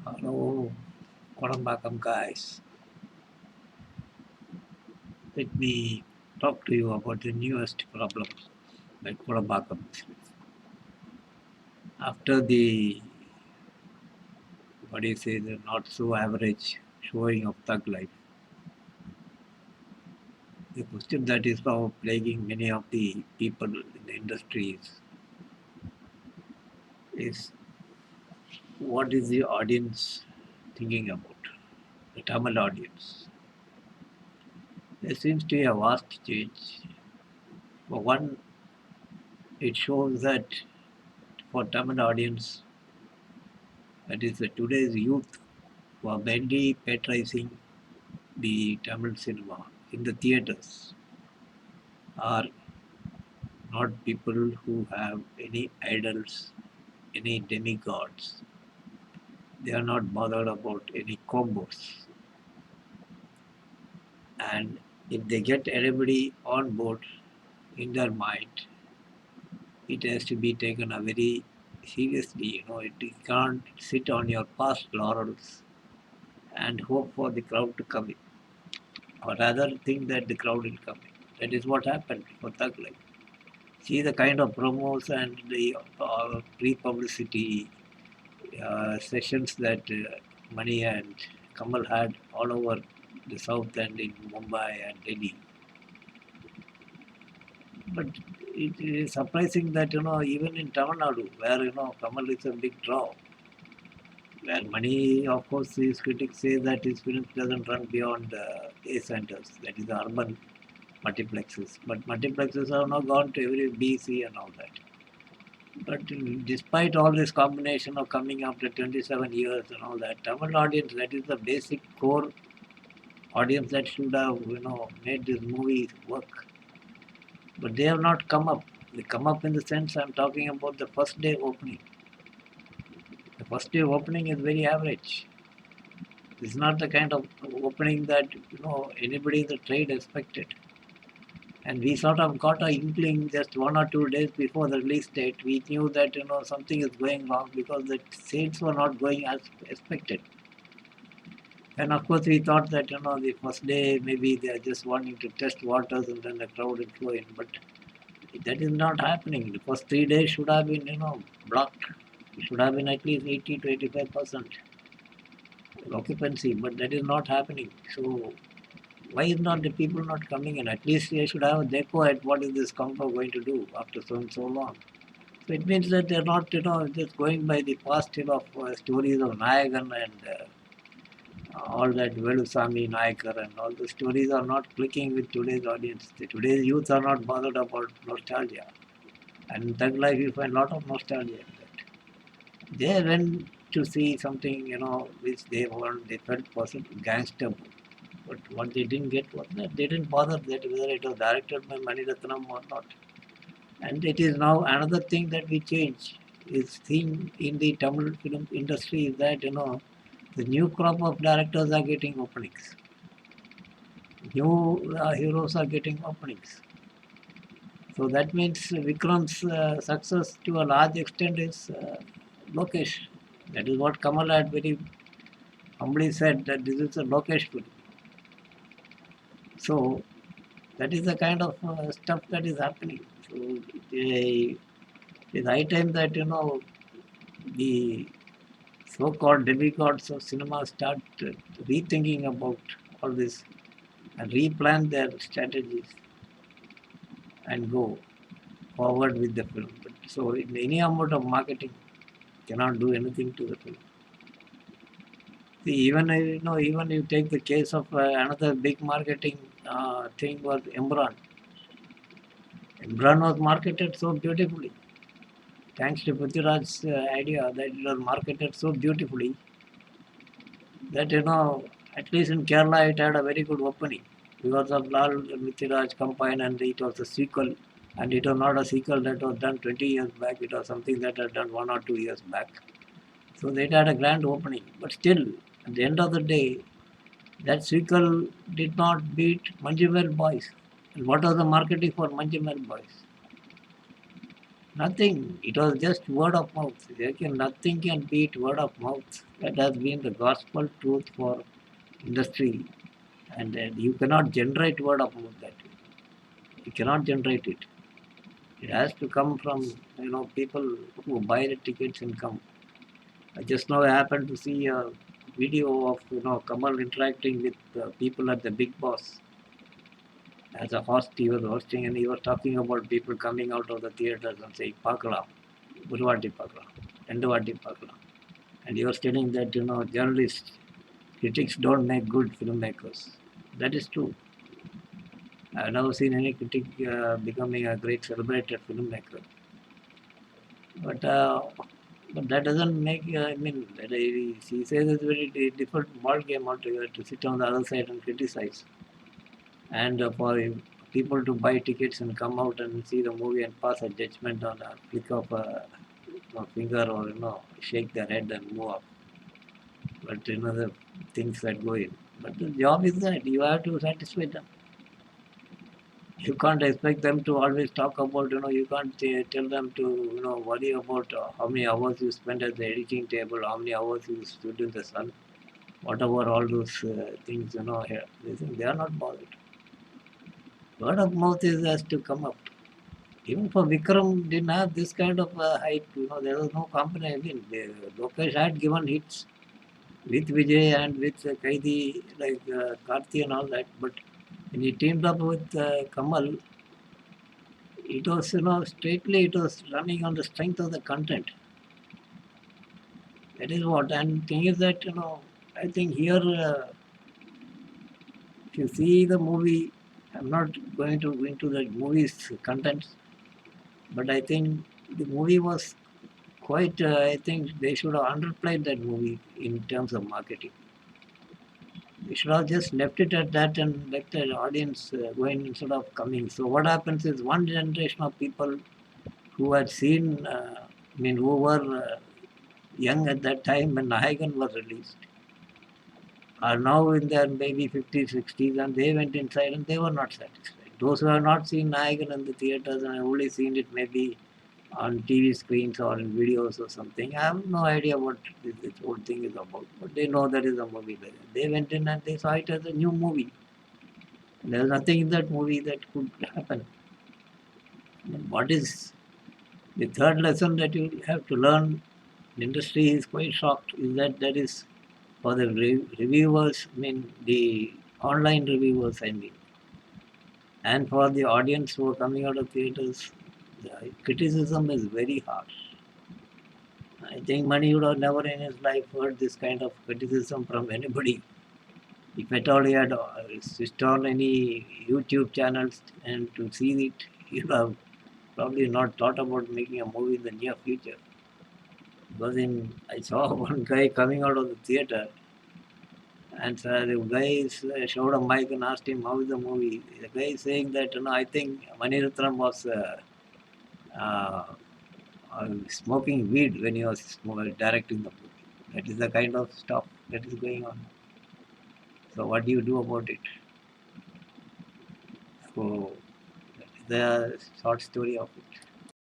Hello, Kodambakkam guys. Let me talk to you about the newest problems like Kodambakkam. After the, what do you say, the not so average showing of thug life, the question that is now plaguing many of the people in the industries is what is the audience thinking about? The Tamil audience. There seems to be a vast change. For one, it shows that for Tamil audience, that is today's youth who are mainly patronizing the Tamil cinema in the theatres are not people who have any idols, any demigods. They are not bothered about any combos. And if they get everybody on board in their mind, it has to be taken a very seriously. It can't sit on your past laurels and hope for the crowd to come in, or rather think that the crowd will come in. That is what happened for Thug Life. See the kind of promos and the pre-publicity sessions that Mani and Kamal had all over the south and in Mumbai and Delhi. But it is surprising that even in Tamil Nadu, where Kamal is a big draw, where Mani, of course, his critics say that his film doesn't run beyond A centers, that is the urban multiplexes. But multiplexes have now gone to every B, C, and all that. But despite all this combination of coming after 27 years and all that, Tamil audience, that is the basic core audience that should have, made this movie work. But they have not come up. They come up in the sense I'm talking about the first day opening. The first day opening is very average. It's not the kind of opening that, anybody in the trade expected. And we sort of got an inkling just 1 or 2 days before the release date. We knew that something is going wrong because the sales were not going as expected. And of course, we thought that the first day maybe they are just wanting to test waters and then the crowd will flow in. But that is not happening. The first 3 days should have been blocked. It should have been at least 80 to 85% occupancy, but that is not happening. So why is not the people not coming in? At least they should have a deco at what is this compo going to do after so and so long. So it means that they're not, just going by the past of stories of Nayakan and all that Velusamy Nayakar and all the stories are not clicking with today's audience. Today's youth are not bothered about nostalgia. And in Thug Life you find a lot of nostalgia in that. They went to see something, which they felt was a gangster movie. But what they didn't get was that they didn't bother that whether it was directed by Mani Ratnam or not. And it is now another thing that we change is seen in the Tamil film industry is that the new crop of directors are getting openings. New heroes are getting openings. So that means Vikram's success to a large extent is Lokesh. That is what Kamal had very humbly said that this is a Lokesh film. So that is the kind of stuff that is happening. So it is high time that the so-called demigods of cinema start rethinking about all this and replan their strategies and go forward with the film. But so in any amount of marketing cannot do anything to the film. See, even you take the case of another big marketing thing was Imran. Imran was marketed so beautifully, thanks to Prithviraj's idea that it was marketed so beautifully that at least in Kerala it had a very good opening because of Lal Prithviraj combined and it was a sequel. And it was not a sequel that was done 20 years back, it was something that was done 1 or 2 years back. So they had a grand opening. But still, at the end of the day, that sequel did not beat Manju Boys. And what was the marketing for Manju Boys? Nothing. It was just word of mouth. Nothing can beat word of mouth. That has been the gospel truth for industry. And you cannot generate word of mouth that way. You cannot generate it. It has to come from people who buy the tickets and come. I just now happened to see a video of Kamal interacting with people at the Big Boss as a host. He was hosting and he was talking about people coming out of the theaters and saying Pakala, Burwati Pakala, Endavati Pakala. And he was telling that journalists, critics don't make good filmmakers. That is true. I have never seen any critic becoming a great celebrated filmmaker. But that doesn't make. I mean, he says it's very different ball game altogether to sit on the other side and criticize, and for people to buy tickets and come out and see the movie and pass a judgment on a flick of a finger or shake their head and move up. But the things that go in. But the job is that you have to satisfy them. You can't expect them to always talk about, you can't tell them to, worry about how many hours you spend at the editing table, how many hours you stood in the sun, whatever all those things, here. They are not bothered. Word of mouth is has to come up. Even for Vikram didn't have this kind of hype, there was no company. I mean, Lokesh had given hits with Vijay and with Kaidi, like Karthi and all that, but when he teamed up with Kamal, it was, straightly it was running on the strength of the content. That is what. And thing is that, I think here, if you see the movie, I'm not going to go into the movie's contents, but I think the movie was quite, I think they should have underplayed that movie in terms of marketing. They should have just left it at that and let the audience going instead of coming. So what happens is one generation of people who had seen, who were young at that time when Nayakan was released, are now in their maybe 50s, 60s, and they went inside and they were not satisfied. Those who have not seen Nayakan in the theaters and have only seen it maybe on TV screens or in videos or something, I have no idea what this whole thing is about. But they know that is a movie. They went in and they saw it as a new movie. There is nothing in that movie that could happen. And what is the third lesson that you have to learn? The industry is quite shocked. Is that there is for the reviewers, the online reviewers, and for the audience who are coming out of theaters, the criticism is very harsh. I think Mani would have never in his life heard this kind of criticism from anybody. If at all he had switched on any YouTube channels and to see it, he would have probably not thought about making a movie in the near future. Because I saw one guy coming out of the theater. And the guy showed a mic and asked him how is the movie. The guy is saying that I think Maniratnam was uh, smoking weed when he was directing the movie. That is the kind of stuff that is going on. So what do you do about it? So that is the short story of it.